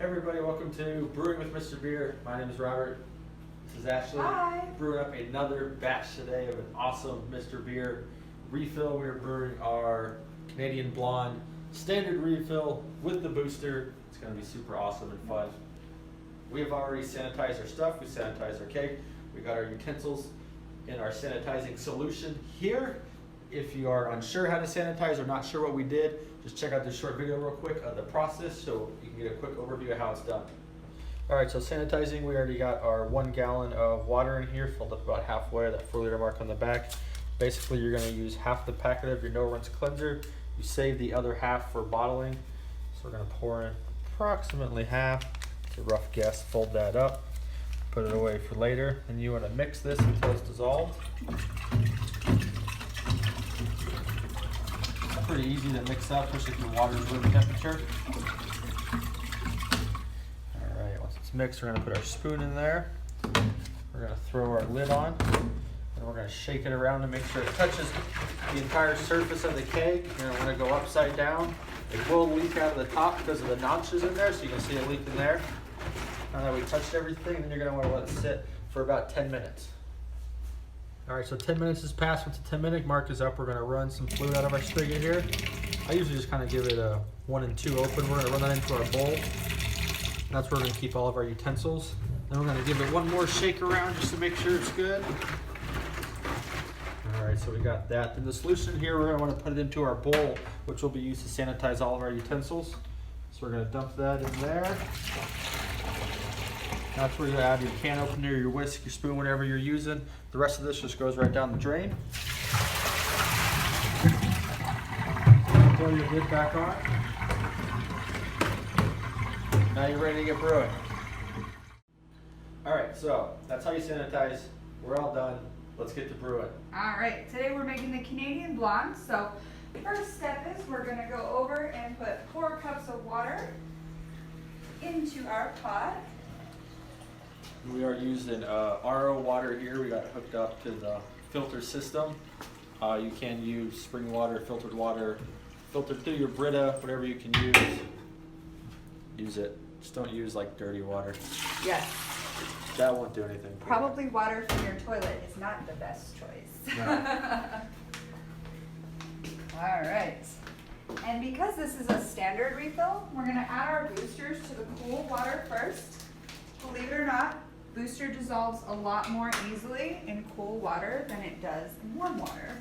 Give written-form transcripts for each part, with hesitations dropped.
Hey everybody, welcome to Brewing with Mr.Beer. My name is Robert. This is Ashley. Hi. Brewing up another batch today of an awesome Mr.Beer refill. We are brewing our Canadian Blonde standard refill with the booster. It's going to be super awesome and fun. We have already sanitized our stuff. We sanitized our keg. We got our utensils in our sanitizing solution here. If you are unsure how to sanitize or not sure what we did, just check out this short video real quick of the process so you can get a quick overview of how it's done. Alright, so sanitizing, we already got our 1 gallon of water in here, filled up about halfway, that 4-liter mark on the back. Basically, you're going to use half the packet of your no-rinse cleanser. You save the other half for bottling. So we're going to pour in approximately half. It's a rough guess. Fold that up, put it away for later, and you want to mix this until it's dissolved. Pretty easy to mix up, especially if your water is room temperature. Alright, once it's mixed, we're going to put our spoon in there. We're going to throw our lid on, and we're going to shake it around to make sure it touches the entire surface of the keg. You're going to want to go upside down. It will leak out of the top because of the notches in there, so you can see it leak in there. Now that we touched everything, then you're going to want to let it sit for about 10 minutes. Alright, so 10 minutes has passed. Once the 10-minute mark is up, we're going to run some fluid out of our spigot here. I usually just kind of give it a 1 and 2 open. We're going to run that into our bowl. That's where we're going to keep all of our utensils. Then we're going to give it one more shake around just to make sure it's good. Alright, so we got that. Then the solution here, we're going to want to put it into our bowl, which will be used to sanitize all of our utensils. So we're going to dump that in there. That's where you add your can opener, your whisk, your spoon, whatever you're using. The rest of this just goes right down the drain. Throw your lid back on. Now you're ready to get brewing. Alright, so that's how you sanitize. We're all done. Let's get to brewing. Alright, today we're making the Canadian Blonde. So first step is we're going to go over and put 4 cups of water into our pot. We are using RO water here. We got it hooked up to the filter system. You can use spring water, filtered through your Brita, whatever you can use. Use it. Just don't use like dirty water. Yes. That won't do anything. Probably water from your toilet is not the best choice. No. Alright. And because this is a standard refill, we're going to add our boosters to the cool water first. Believe it or not, booster dissolves a lot more easily in cool water than it does in warm water.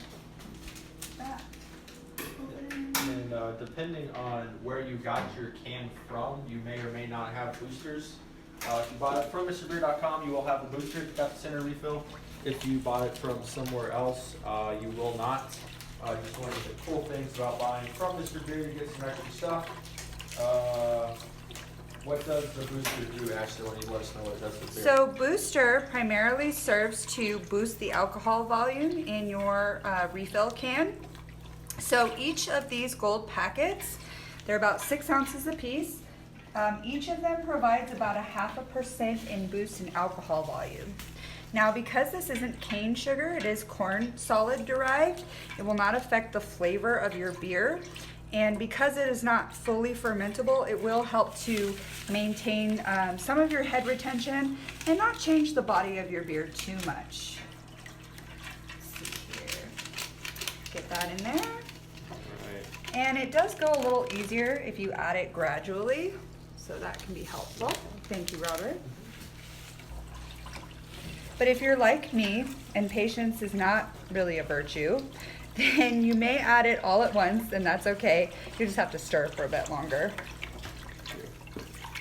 And depending on where you got your can from, you may or may not have boosters. If you bought it from Mr.Beer.com, you will have a booster. It's got the center refill. If you bought it from somewhere else, you will not. Just one of the cool things about buying from Mr. Beer, you get some extra stuff. What does the booster do, Ashley, when you let us know what it does with beer? So booster primarily serves to boost the alcohol volume in your refill can. So each of these gold packets, they're about 6 ounces a piece. Each of them provides about 0.5% in boost in alcohol volume. Now, because this isn't cane sugar, it is corn solid derived, it will not affect the flavor of your beer. And because it is not fully fermentable, it will help to maintain some of your head retention and not change the body of your beer too much. Let's see here. Get that in there. Right. And it does go a little easier if you add it gradually, so that can be helpful. Thank you, Robert. But if you're like me and patience is not really a virtue, then you may add it all at once, and that's okay. You just have to stir for a bit longer.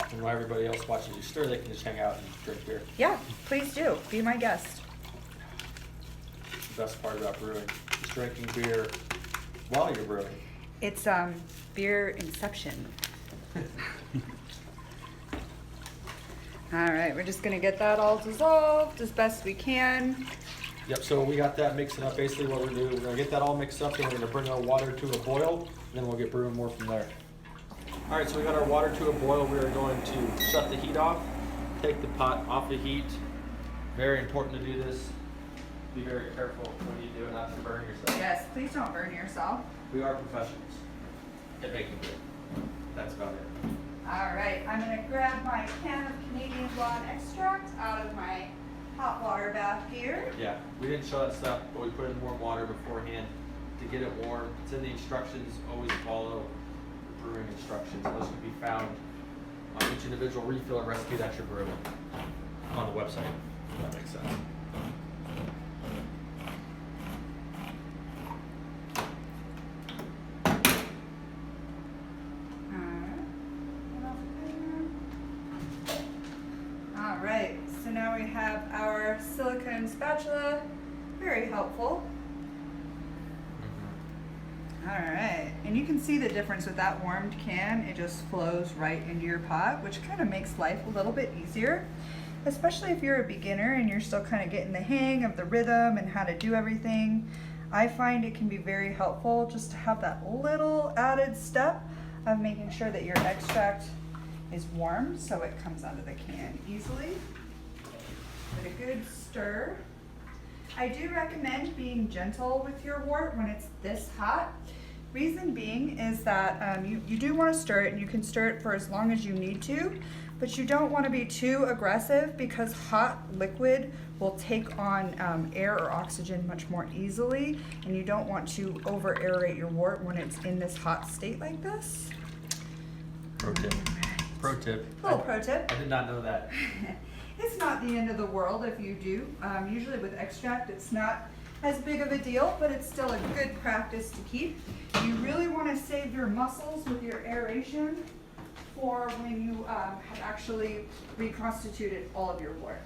And while everybody else watches you stir, they can just hang out and drink beer. Yeah, please do. Be my guest. The best part about brewing is drinking beer while you're brewing. It's beer inception. All right, we're just gonna get that all dissolved as best we can. Yep, so we got that mixing up. Basically what we're doing, we're going to get that all mixed up, then we're going to bring our water to a boil, and then we'll get brewing more from there. Alright, so we got our water to a boil. We are going to shut the heat off, take the pot off the heat. Very important to do this. Be very careful when you do it, not to burn yourself. Yes, please don't burn yourself. We are professionals at making beer. That's about it. All right. right, I'm gonna grab my can of Canadian blonde extract out of my hot water bath here. Yeah, we didn't show that stuff, but we put it in warm water beforehand to get it warm. It's in the instructions. Always follow the brewing instructions. Those can be found on each individual refill and recipe that you're brewing on the website. If that makes sense. All right, so now we have our silicone spatula, very helpful. All right, and you can see the difference with that warmed can. It just flows right into your pot, which kind of makes life a little bit easier, especially if you're a beginner and you're still kind of getting the hang of the rhythm and how to do everything. I find it can be very helpful just to have that little added step of making sure that your extract is warm so it comes out of the can easily. Give it a good stir. I do recommend being gentle with your wort when it's this hot. Reason being is that you do want to stir it, and you can stir it for as long as you need to, but you don't want to be too aggressive because hot liquid will take on air or oxygen much more easily, and you don't want to over aerate your wort when it's in this hot state like this. Pro tip. Pro tip. Little pro tip. I did not know that. It's not the end of the world if you do. Usually with extract, it's not as big of a deal, but it's still a good practice to keep. You really want to save your muscles with your aeration for when you have actually reconstituted all of your wort.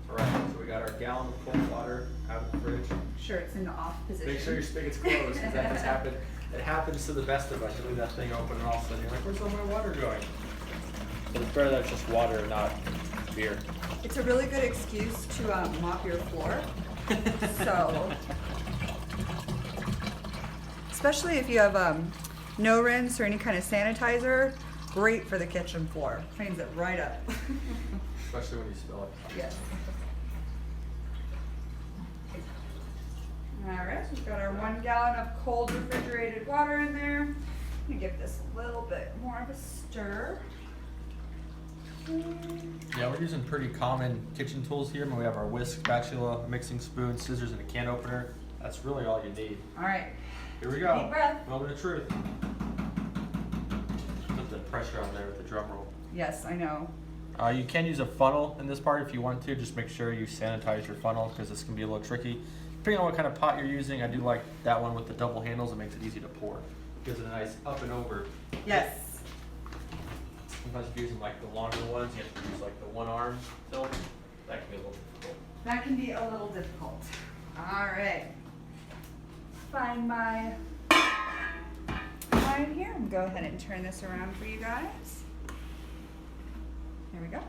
All right, so we got our gallon of cold water out of the fridge. Sure, it's in the off position. Make sure your spigot's closed, because that has happened. It happens to the best of us. You leave that thing open, and all of a sudden you're like, "Where's all my water going?" But it's better that it's just water and not beer. It's a really good excuse to mop your floor. So, especially if you have no rinse or any kind of sanitizer, great for the kitchen floor. Cleans it right up. Especially when you spill it. Yes. All right, we've got our 1 gallon of cold refrigerated water in there. I'm gonna give this a little bit more of a stir. Yeah, we're using pretty common kitchen tools here. We have our whisk, spatula, mixing spoon, scissors, and a can opener. That's really all you need. All right. Here we go. Deep breath. Moment of truth. Put the pressure on there with the drum roll. Yes, I know. You can use a funnel in this part if you want to. Just make sure you sanitize your funnel because this can be a little tricky. Depending on what kind of pot you're using, I do like that one with the double handles. It makes it easy to pour. Gives it a nice up and over. Yes. Sometimes if you're using like the longer ones, you have to use like the one arm tilt. That can be a little difficult. That can be a little difficult. All right. Find my line here. I'm gonna go ahead and turn this around for you guys. There we go.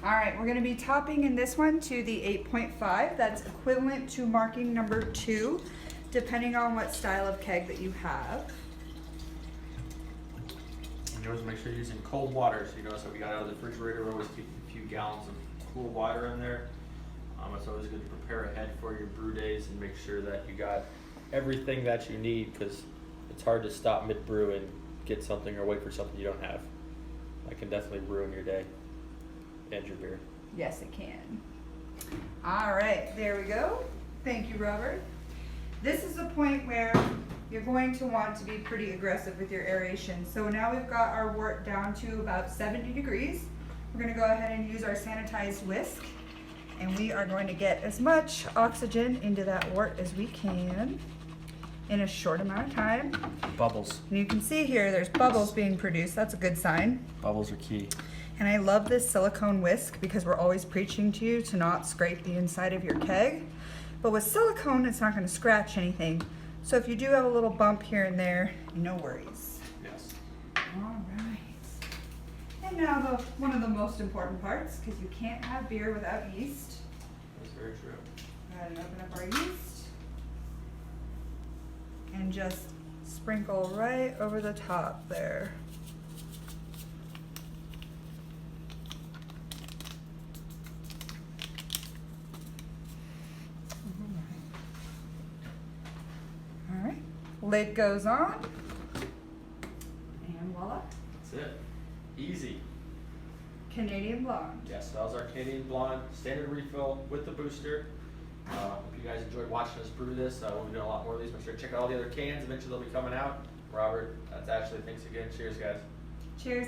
All right, we're gonna be topping in this one to the 8.5. That's equivalent to marking number 2, depending on what style of keg that you have. And you always make sure you're using cold water. So you notice that we got out of the refrigerator. We always keep a few gallons of cool water in there. It's always good to prepare ahead for your brew days and make sure that you got everything that you need, because it's hard to stop mid-brew and get something or wait for something you don't have. That can definitely ruin your day and your beer. Yes, it can. All right, there we go. Thank you, Robert. This is a point where you're going to want to be pretty aggressive with your aeration. So now we've got our wort down to about 70 degrees. We're gonna go ahead and use our sanitized whisk, and we are going to get as much oxygen into that wort as we can in a short amount of time. Bubbles. And you can see here, there's bubbles being produced. That's a good sign. Bubbles are key. And I love this silicone whisk because we're always preaching to you to not scrape the inside of your keg. But with silicone, it's not going to scratch anything. So if you do have a little bump here and there, no worries. Yes. All right. And now one of the most important parts, because you can't have beer without yeast. That's very true. Go ahead and open up our yeast. And just sprinkle right over the top there. All right, lid goes on, and voila. That's it. Easy. Canadian Blonde. Yes, that was our Canadian Blonde standard refill with the booster. Hope you guys enjoyed watching us brew this. We'll be doing a lot more of these. Make sure to check out all the other cans. Eventually they'll be coming out. Robert, that's Ashley. Thanks again. Cheers, guys. Cheers.